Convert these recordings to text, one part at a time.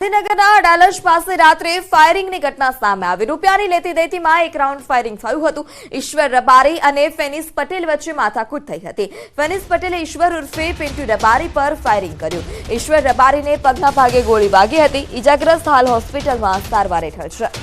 ગાંધીનગરના ડાલજ પાસે રાત્રે ફાયરિંગની ઘટના સામે આવી। રૂપિયાની લેતી દેતીમાં એક રાઉન્ડ ફાયરિંગ થયું હતું। ઈશ્વર રબારી અને ફેનિસ પટેલ વચ્ચે માથાકૂટ થઈ હતી। ફેનિસ પટેલે ઈશ્વર ઉર્ફે પિન્ટુ રબારી પર ફાયરિંગ કર્યું। ઈશ્વર રબારીને પગના ભાગે ગોળી વાગી હતી। ઈજાગ્રસ્ત હાલ હોસ્પિટલમાં સારવાર હેઠળ છે।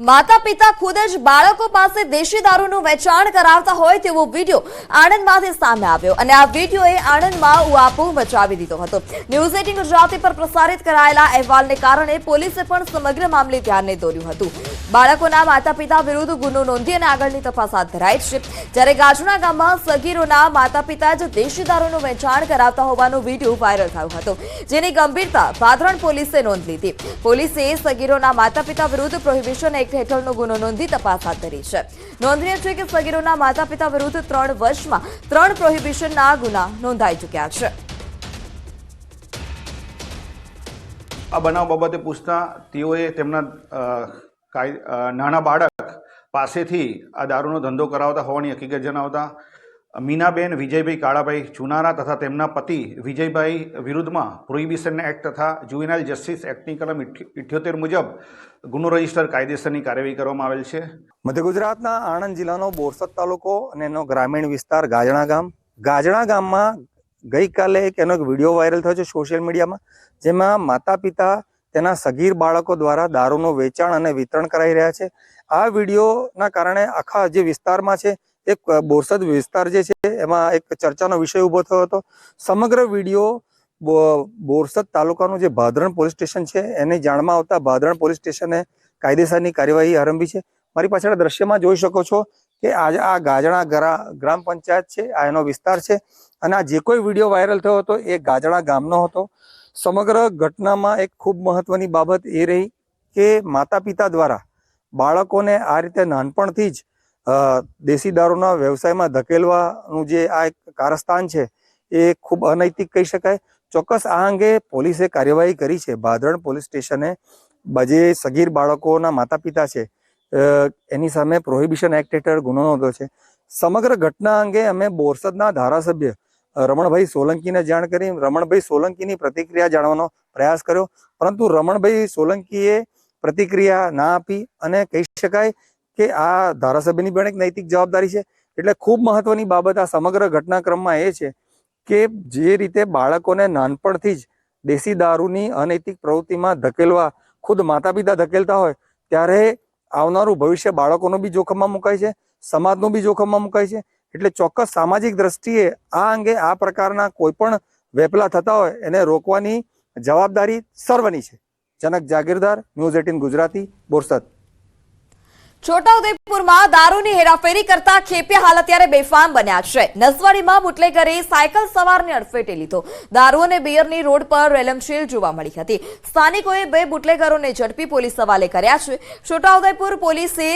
माता पिता खुद ज बाळको पासे देशी दारूનું વેચાણ કરાવતા હોય તેવો વિડિયો આણંદમાંથી સામે આવ્યો અને આ વિડિયોએ આણંદમાં ઉઆપો મચાવી દીધો હતો। ન્યૂઝ 18 ગુજરાતી પર પ્રસારિત કરાયેલા અહેવાલને કારણે પોલીસે પણ સમગ્ર મામલે ધ્યાનને દોર્યું હતું। બાળકોના માતા પિતા વિરુદ્ધ ગુનો નોંધી અને આગળની તપાસ હાથ ધરાઈ છે। જ્યારે ગાજણા ગામમાં સગીરોના માતા પિતા જ દેશી દારૂનું વેચાણ કરાવતા હોવાનો વિડિયો વાયરલ થયો હતો, જેની ગંભીરતા ભાદરણ પોલીસે નોંધ લીધી। પોલીસે સગીરોના માતા પિતા વિરુદ્ધ પ્રોહિબિશન એક્ટ હેઠળનો ગુનો નોંધી તપાસ હાથ ધરી છે। નોંધનીય છે કે સગીરોના માતા પિતા વિરુદ્ધ 3 વર્ષમાં 3 પ્રોહિબિશનના ગુના નોંધાઈ ચૂક્યા છે। આ બનાવ બાબતે પૂછતા તેઓએ તેમના નાના બાળક પાસેથી આ દારૂનો ધંધો કરાવતા હોવાની હકીકત જણાવતા મીનાબેન વિજયભાઈ કાળાભાઈ ચુનારા તથા તેમના પતિ વિજયભાઈ વિરુદ્ધમાં પ્રોહિબિશન એક્ટ તથા જુવેનાઇલ જસ્ટિસ એક્ટની કલમ 78 મુજબ ગુનો રજીસ્ટર કાયદેસરની કાર્યવાહી કરવામાં આવેલ છે। મધ્ય ગુજરાતના આણંદ જિલ્લાનો બોરસદ તાલુકો અને એનો ગ્રામીણ વિસ્તાર ગાજણા ગામમાં ગઈકાલે એનો એક વિડીયો વાયરલ થયો છે સોશિયલ મીડિયામાં, જેમાં માતા પિતા તેના સગીર બાળકો દ્વારા દારૂનું વેચાણ અને વિતરણ કરાઈ રહ્યા છે। આ વિડીયોના કારણે આખા જે વિસ્તારમાં છે, એક બોરસદ વિસ્તાર જે છે એમાં એક ચર્ચાનો વિષય ઊભો થયો હતો। સમગ્ર વિડીયો બોરસદ તાલુકાનું જે ભાદરણ પોલીસ સ્ટેશન છે એની જાણમાં આવતા ભાદરણ પોલીસ સ્ટેશને કાયદેસરની કાર્યવાહી આરંભી છે। મારી પાછળ દ્રશ્યમાં જોઈ શકો છો કે આ ગાજણા ગ્રામ પંચાયત છે, આ એનો વિસ્તાર છે અને આ જે કોઈ વિડીયો વાયરલ થયો હતો એ ગાજણા ગામનો હતો। સમગ્ર ઘટનામાં એક ખૂબ મહત્વની બાબત એ રહી કે માતા પિતા દ્વારા બાળકોને આ રીતે નાનપણથી જ દેશી દારૂના વ્યવસાયમાં ધકેલવાનું જે આ એક કારસ્તાન છે એ ખૂબ અનૈતિક કહી શકાય। ચોક્કસ આ અંગે પોલીસે કાર્યવાહી કરી છે। ભાદરણ પોલીસ સ્ટેશને જે સગીર બાળકોના માતા પિતા છે એની સામે પ્રોહિબિશન એક્ટ હેઠળ ગુનો નોંધ્યો છે। સમગ્ર ઘટના અંગે અમે બોરસદના ધારાસભ્ય રમણભાઈ સોલંકીને જાણ કરી। રમણભાઈ સોલંકીની પ્રતિક્રિયા જાણવાનો પ્રયાસ કર્યો, પરંતુ રમણભાઈ સોલંકીએ પ્રતિક્રિયા ના આપી અને કહી શકાય કે આ ધારાસભ્યની પણ એક નૈતિક જવાબદારી છે। એટલે ખૂબ મહત્વની બાબત આ સમગ્ર ઘટનાક્રમમાં એ છે કે જે રીતે બાળકોને નાનપણથી જ દેશી દારૂની અનૈતિક પ્રવૃત્તિમાં ધકેલવા ખુદ માતા પિતા ધકેલતા હોય, ત્યારે આવનારું ભવિષ્ય બાળકોનું બી જોખમમાં મુકાય છે, સમાજનું બી જોખમમાં મુકાય છે। એટલે ચોક્કસ સામાજિક દ્રષ્ટિએ આ અંગે આ પ્રકારના કોઈ પણ વેપલા થતા હોય એને રોકવાની જવાબદારી સર્વની છે। જનક જાગીરદાર, ન્યૂઝ 18 ગુજરાતી, બોરસદ। છોટાઉદેપુરમાં દારૂની હેરાફેરી કરતા ખેપિયા હાલ અત્યારે બેફામ બન્યા છે। નસવાડીમાં બુટલેગરે સાયકલ સવારને અડફેટે લીધો। દારૂ અને બિયરની રોડ પર રેલમછેલ જોવા મળી હતી। સ્થાનિકોએ 2 બુટલેગરોને ઝડપી પોલીસ હવાલે કર્યા છે। છોટાઉદેપુર પોલીસે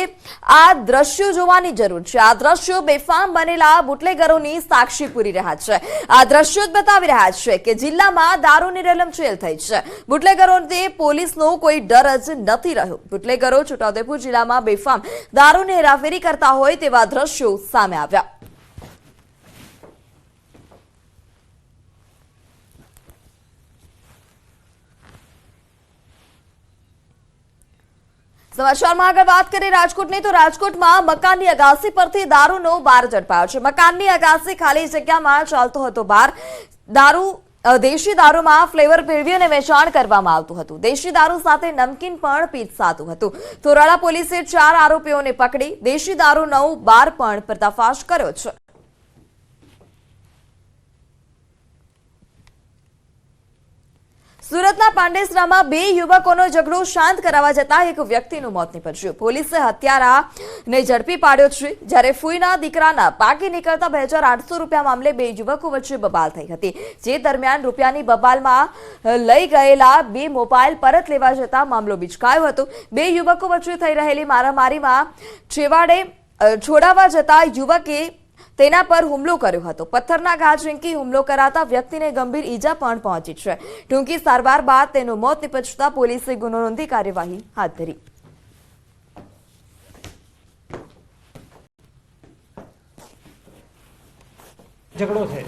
આ દ્રશ્યો જોવાની જરૂર છે। આ દ્રશ્યો બેફામ બનેલા બુટલેગરોની સાક્ષી પૂરી રહ્યા છે। આ દ્રશ્યો જ બતાવી રહ્યા છે કે જિલ્લામાં દારૂની રેલમછેલ થઈ છે। બુટલેગરોને પોલીસનો કોઈ ડર જ નથી રહ્યો। બુટલેગરો છોટાઉદેપુર જિલ્લામાં બેફામ દારૂની હેરાફેરી કરતા હોય તેવા દ્રશ્યો સામે આવ્યા। સમાચારમાં આગળ વાત કરીએ રાજકોટની, તો રાજકોટમાં મકાનની અગાસી પરથી દારૂનો બાર ઝડપાયો છે। મકાનની અગાસી ખાલી જગ્યામાં ચાલતો હતો બાર। દેશી દારૂમાં ફ્લેવર ભેળવી અને વેચાણ કરવામાં આવતું હતું। દેશી દારૂ સાથે નમકીન પણ પીરસાતું હતું। તોરાળા પોલીસે 4 આરોપીઓને પકડી દેશી દારૂનો બાર પણ પર્દાફાશ કર્યો છે। સુરતના પાંડેસરામાં 2 યુવકોનો ઝઘડો શાંત કરાવવા જતા એક વ્યક્તિનું મોત નીપજ્યું। પોલીસે હત્યારાને ઝડપી પાડ્યો છે। જ્યારે ફૂઈના દીકરાના પાકી નીકળતા 2800 રૂપિયા મામલે 2 યુવકો વચ્ચે બબાલ થઈ હતી। જે દરમિયાન રૂપિયાની બબાલમાં લઈ ગયેલા 2 મોબાઈલ પરત લેવા જતા મામલો બીચકાયો હતો। 2 યુવકો વચ્ચે થઈ રહેલી મારામારીમાં છેવાડે છોડાવવા જતા યુવકે તેના પર હુમલો કર્યો હતો। પથ્થરના ઘા ઝીંકી હુમલો કરાતા વ્યક્તિને ગંભીર ઈજા પણ પહોંચી છે। ટૂંકી સારવાર બાદ તેનું મોત નીપજતા પોલીસે ગુનો નોંધી કાર્યવાહી હાથ ધરી। ઝઘડો છે,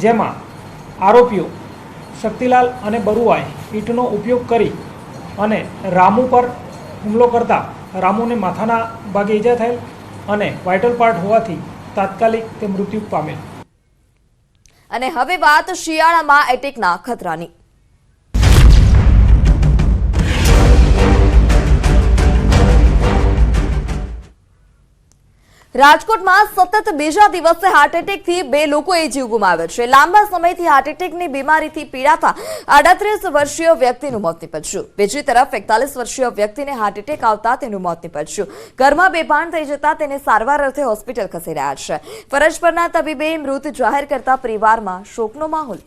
જેમાં આરોપીઓ શક્તિલાલ અને બરુઆએ ઈંટનો ઉપયોગ કરી અને રામુ પર હુમલો કરતા રામુને માથાના ભાગે ઈજા થયેલ અને વાઇટલ પાર્ટ હોવાથી તાત્કાલિક તે મૃત્યુ પામેલ. અને હવે વાત શિયાળામાં એટેકના ખતરાની. રાજકોટમાં સતત બીજા દિવસે હાર્ટ એટેકથી 2 લોકોએ જીવ ગુમાવ્યો છે. લાંબા સમયથી હાર્ટ એટેકની બીમારીથી પીડાતા 38 વર્ષીય વ્યક્તિનું મોત નીપજ્યું. બીજી તરફ 41 વર્ષીય વ્યક્તિને હાર્ટ એટેક આવતા તેનું મોત નીપજ્યું. ઘરમાં બેભાન થઈ જતા તેને સારવાર અર્થે હોસ્પિટલ ખસેડાયા છે. ફરજ પરના તબીબે મૃત જાહેર કરતા પરિવારમાં શોકનો માહોલ.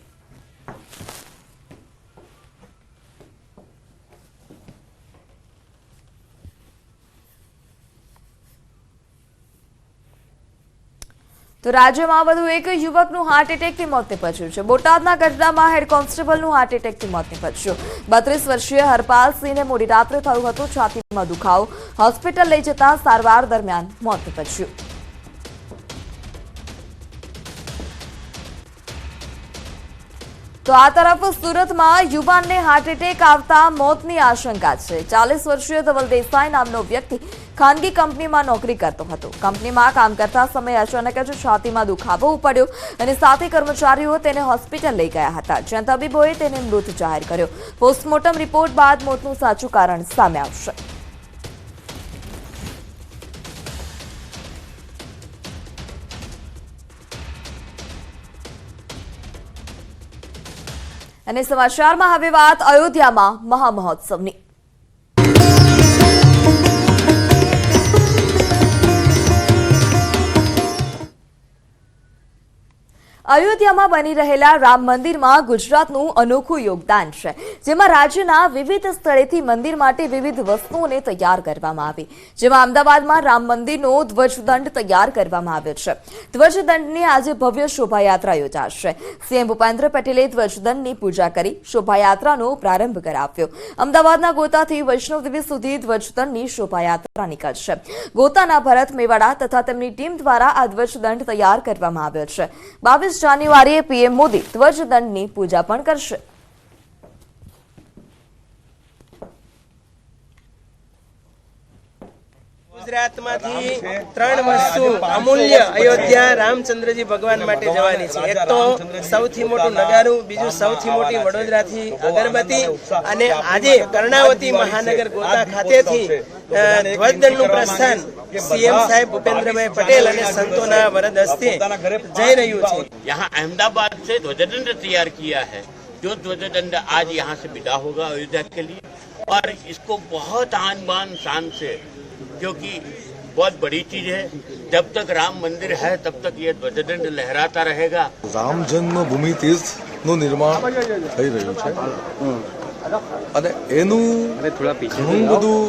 તો રાજ્યમાં વધુ એક યુવકનું હાર્ટ એટેકથી મોત નીપજ્યું છે. બોટાદના ગઢડામાં હેડ કોન્સ્ટેબલનું હાર્ટ એટેકથી મોત નીપજ્યું. 32 વર્ષીય હરપાલસિંહને મોડી રાત્રે થયું હતું છાતીમાં દુખાવો. હોસ્પિટલ લઈ જતા સારવાર દરમિયાન મોત નીપજ્યું. તો આ તરફ સુરતમાં યુવાનને હાર્ટ એટેક આવતા મોતની આશંકા છે. 40 વર્ષીય ધવલ દેસાઈ નામનો વ્યક્તિ ખાનગી કંપનીમાં નોકરી કરતો હતો. કંપનીમાં કામ કરતા સમયે અચાનક જ છાતીમાં દુખાવો ઉપડ્યો અને સાથે કર્મચારીઓ તેને હોસ્પિટલ લઈ ગયા હતા, જ્યાં તબીબોએ તેને મૃત જાહેર કર્યો. પોસ્ટમોર્ટમ રિપોર્ટ બાદ મોતનું સાચું કારણ સામે આવશે. અને સમાચારમાં હવે વાત અયોધ્યામાં મહામહોત્સવની. અયોધ્યામાં બની રહેલા રામ મંદિરમાં ગુજરાતનું અનોખું યોગદાન છે, જેમાં રાજ્યના વિવિધ સ્થળેથી મંદિર માટે વિવિધ વસ્તુઓને તૈયાર કરવામાં આવી. જેમાં અમદાવાદમાં રામ મંદિરનો ધ્વજદંડ તૈયાર કરવામાં આવ્યો છે. ધ્વજદંડની આજે ભવ્ય શોભાયાત્રા યોજાશે. સીએમ ભૂપેન્દ્ર પટેલે ધ્વજદંડની પૂજા કરી શોભાયાત્રાનો પ્રારંભ કરાવ્યો. અમદાવાદના ગોતાથી વૈષ્ણોદેવી સુધી ધ્વજદંડની શોભાયાત્રા નીકળશે. ગોતાના ભરત મેવાડા તથા તેમની ટીમ દ્વારા આ ધ્વજદંડ તૈયાર કરવામાં આવ્યો છે. 22 જાન્યુઆરીએ પીએમ મોદી ધ્વજદંડની પૂજા પણ કરશે. ગુજરાતમાંથી 3 વસ્તુ અમૂલ્ય અયોધ્યા રામચંદ્રજી ભગવાન માટે જવાની છે. એક તો સૌથી મોટું નગારું, બીજું સૌથી મોટી વડોદરાથી અગરબત્તી અને આજે કર્ણાવતી મહાનગર ગોતા ખાતેથી ધ્વજદંડનું પ્રસ્થાન સીએમ સાહેબ ભૂપેન્દ્રભાઈ પટેલ અને સંતોના વરદ હસ્તે જઈ રહ્યું છે. यहाँ अहमदाबाद से ध्वजदंड तैयार किया है, जो ध्वजदंड आज यहाँ से विदा होगा अयोध्या के लिए, और इसको बहुत आन बान शान से, क्योंकि बहुत बड़ी चीज है, जब तक राम मंदिर है तब तक ये ध्वजदंड लहराता रहेगा. રામ જન્મભૂમિ તીર્થનું નિર્માણ થઈ રહ્યું છે અને એનું ઘણું બધું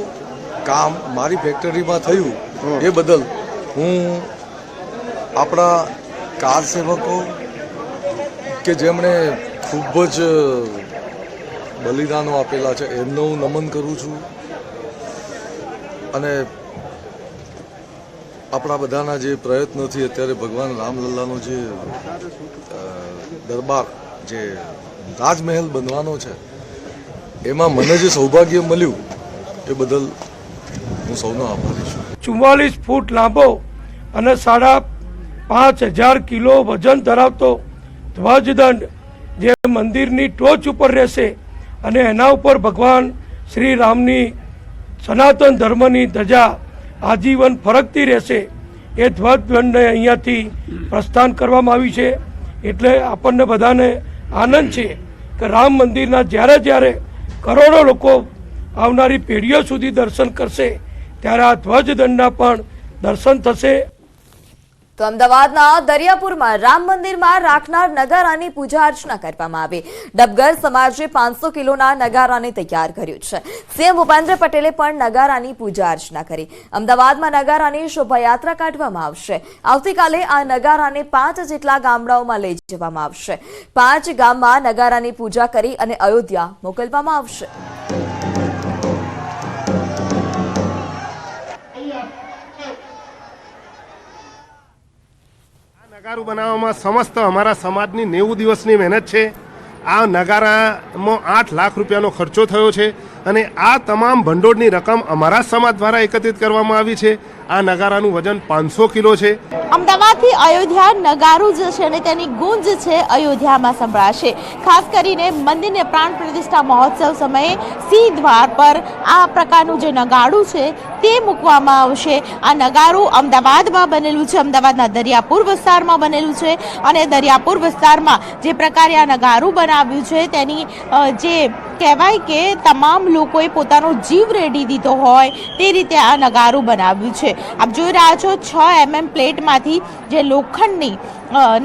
કામ મારી ફેક્ટરીમાં થયું. એ બદલ હું આપણા કાર સેવકો કે જેમણે ખૂબ જ બલિદાનો આપેલા છે એમનો હું નમન કરું છું. અને આપણા બધાના જે પ્રયત્નથી અત્યારે ભગવાન રામલલ્લાનો જે દરબાર, જે રાજમહેલ બનવાનો છે, એમાં મને જે સૌભાગ્ય મળ્યું એ બદલ હું સૌનો આભારી છું. 44 ફૂટ લાંબો અને 5,500 કિલો વજન ધરાવતો ધ્વજદંડ જે મંદિરની ટોચ ઉપર રહેશે અને એના ઉપર ભગવાન શ્રી રામની સનાતન ધર્મની ધજા આજીવન ફરકતી રહેશે. એ ધ્વજદંડને અહીંયાથી પ્રસ્થાન કરવામાં આવ્યું છે. એટલે આપણને બધાને આનંદ છે કે રામ મંદિરના જ્યારે કરોડો લોકો આવનારી પેઢીઓ સુધી દર્શન કરશે, ત્યારે આ ધ્વજદંડના પણ દર્શન થશે. તો અમદાવાદના દરિયાપુરમાં રામ મંદિરમાં રાખનાર નગારાની પૂજા અર્ચના કરવામાં આવી. ડબગર સમાજે 500 કિલોના નગારાને તૈયાર કર્યું છે. સીએમ ભૂપેન્દ્ર પટેલે પણ નગારાની પૂજા અર્ચના કરી. અમદાવાદમાં નગારાની શોભાયાત્રા કાઢવામાં આવશે. આવતીકાલે આ નગારાને 5 જેટલા ગામડાઓમાં લઈ જવામાં આવશે. 5 ગામમાં નગારાની પૂજા કરી અને અયોધ્યા મોકલવામાં આવશે. નગારું બનાવવામાં સમસ્ત અમારા સમાજની 90 દિવસની મહેનત છે. આ નગારામાં 8 લાખ રૂપિયાનો ખર્ચો થયો છે અને આ તમામ ભંડોળની રકમ અમારા સમાજ દ્વારા એકત્રિત કરવામાં આવી છે. આ નગારાનું વજન 500 કિલો છે. અમદાવાદથી અયોધ્યા નગારું જે છે અને તેની ગુંજ છે અયોધ્યામાં સંભળાશે. ખાસ કરીને મંદિરને પ્રાણ પ્રતિષ્ઠા મહોત્સવ સમયે સિંહ દ્વાર પર આ પ્રકારનું જે નગાડું છે તે મૂકવામાં આવશે. આ નગારું અમદાવાદમાં બનેલું છે, અમદાવાદના દરિયાપુર વિસ્તારમાં બનેલું છે અને દરિયાપુર વિસ્તારમાં જે પ્રકારે આ નગારું બનાવ્યું છે તેની જે કહેવાય કે તમામ લોકોએ પોતાનો જીવ રેડી દીધો હોય તે રીતે આ નગારું બનાવ્યું છે. આપ જોઈ રહ્યા છો 6 mm પ્લેટમાંથી જે લોખંડની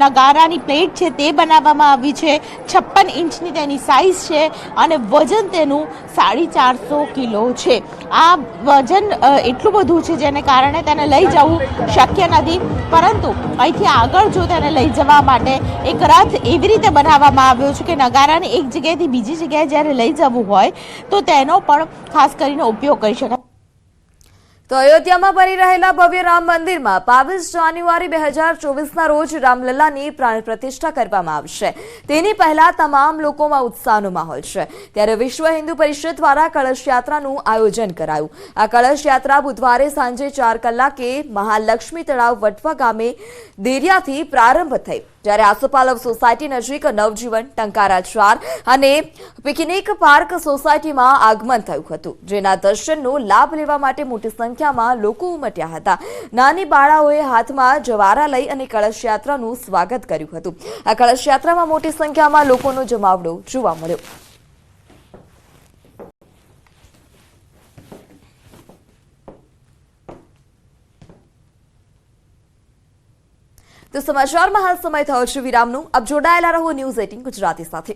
નગારાની પ્લેટ છે તે બનાવવામાં આવી છે. 56 ઇંચની તેની સાઇઝ છે અને વજન તેનું 450 કિલો છે. આ વજન એટલું બધું છે જેને કારણે તેને લઈ જવું શક્ય નથી, પરંતુ અહીંથી આગળ જો તેને લઈ જવા માટે એક રથ એવી રીતે બનાવવામાં આવ્યો છે કે નગારાને એક જગ્યાએથી બીજી જગ્યાએ જ્યારે લઈ જવું હોય તો તેનો પણ ખાસ કરીને ઉપયોગ કરી શકાય. તો અયોધ્યામાં બની રહેલા ભવ્ય રામ મંદિરમાં 22 જાન્યુઆરી 2024ના રોજ રામલલ્લાની પ્રાણ પ્રતિષ્ઠા કરવામાં આવશે. તેની પહેલા તમામ લોકોમાં ઉત્સાહનો માહોલ છે. ત્યારે વિશ્વ હિન્દુ પરિષદ દ્વારા કળશ યાત્રાનું આયોજન કરાયું. આ કળશ યાત્રા બુધવારે સાંજે 4 કલાકે મહાલક્ષ્મી તળાવ વટવા ગામે દેરિયાથી પ્રારંભ થઈ, જ્યારે આસોપાલવ સોસાયટી નજીક નવજીવન, ટંકારા 4 અને પિકનિક પાર્ક સોસાયટીમાં આગમન થયું હતું, જેના દર્શનનો લાભ લેવા માટે મોટી સંખ્યામાં લોકો ઉમટ્યા હતા. નાની બાળાઓએ હાથમાં જવારા લઈ અને કળશ યાત્રાનું સ્વાગત કર્યું હતું. આ કળશ યાત્રામાં મોટી સંખ્યામાં લોકોનો જમાવડો જોવા મળ્યો. તો સમાચારમાં હાલ સમય થયો છે વિરામનો. આપ જોડાયેલા રહો ન્યૂઝ 18 ગુજરાતી સાથે.